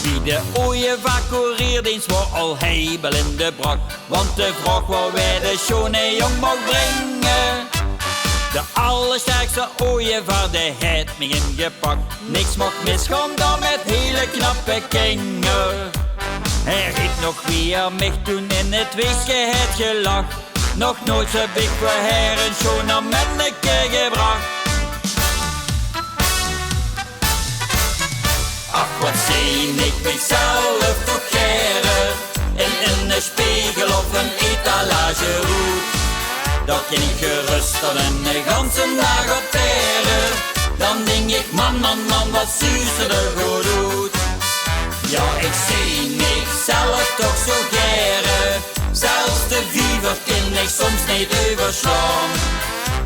Wie de ooievaar koeriert eens voor al hebel in de brak. Want de vraag waar wij de schone jong mag brengen. De allersterkste ooievaar, die heeft me ingepakt. Niks mag misgaan dan met hele knappe kinger. Hij riep nog wie er mich toen in het weesje het gelach. Nog nooit heb ik voor haar een schone manneke gebracht. Ach, wat zie ik mezelf toch geren. In een spiegel of een etalage roet. Dat kan ik gerust al een ganse dag op teren. Dan denk ik, man, wat zuur er goed doet. Ja, ik zie mezelf toch zo geren. Zelfs de viever kan ik soms niet overslaan.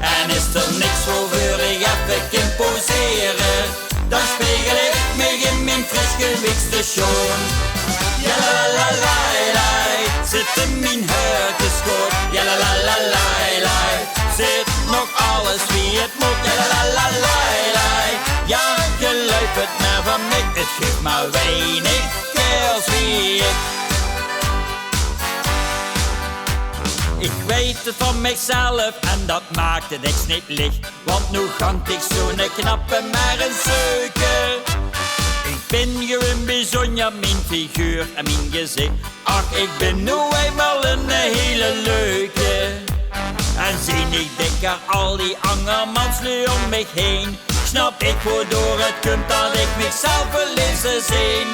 En is er niks voor ik even kan poseren, dan spiegel ik me in mijn fris gewichtstation. Ja la la la la, zit in mijn huidenschoot. Ja la la la la la, zit nog alles wie het moet. Ja la la la la la, ja geluid het maar van mij. Het geeft maar weinig als wie ik. Ik weet het van mijzelf en dat maakt het niks niet licht. Want nu gangt ik zo'n knappe maar een zeuker. Ik ben gewoon bijzonder mijn figuur en mijn gezicht. Ach, ik ben nu eenmaal een hele leuke. En zie ik dikker al die angermans nu om mij heen. Snap ik waardoor het komt dat ik mezelf wil leren zien.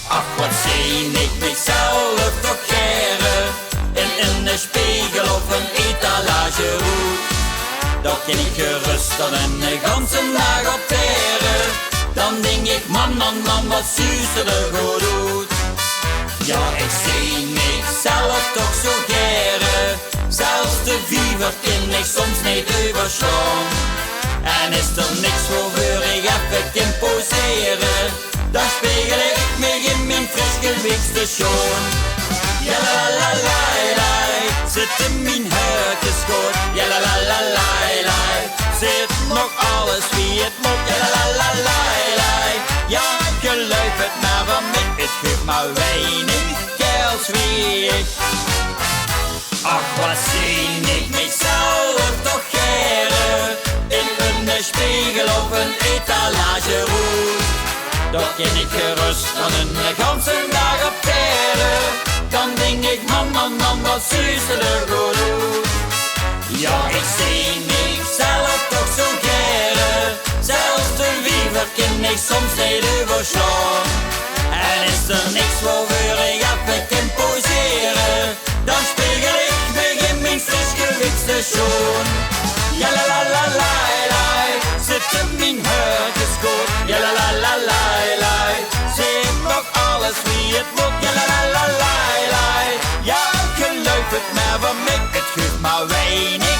Ach, wat zie ik mezelf toch geren. In een spiegel of een etalage roet. Dat kan ik gerust dan een ganse dag op teren. Dan denk ik, man, wat zuur er goed doet. Ja, ik zie mezelf toch zo geren. Zelfs de viever kan ik soms niet overslaan. En is er niks voor ik even kan poseren, dan spiegel ik me in mijn fris gewichtstation. Ja la la la la, zit in mijn huidenschoot. Ja la la la la la, zit nog alles wie het moet. Ja la la la la la, ja geluid het maar van mij. Het geeft maar weinig als wie ik. Ach, wat zie ik mezelf toch geren. In een spiegel of een etalage roet. Dat kan ik gerust van een ganse dag op teren. Dan denk ik, man, wat zuur er goed doet. Ja, ik zie mezelf toch zo geren. Zelfs de wiever kan ik soms niet overslaan. En is er niks voor ik even kan poseren, dan spiegel ik me in mijn fris gewichtstation. Ja la la la la la, zit in mijn huidenschoot. Ja la la la la la, zit nog alles wie het moet. Ja la la la la la, ja geluid het maar van mij. Het geeft maar weinig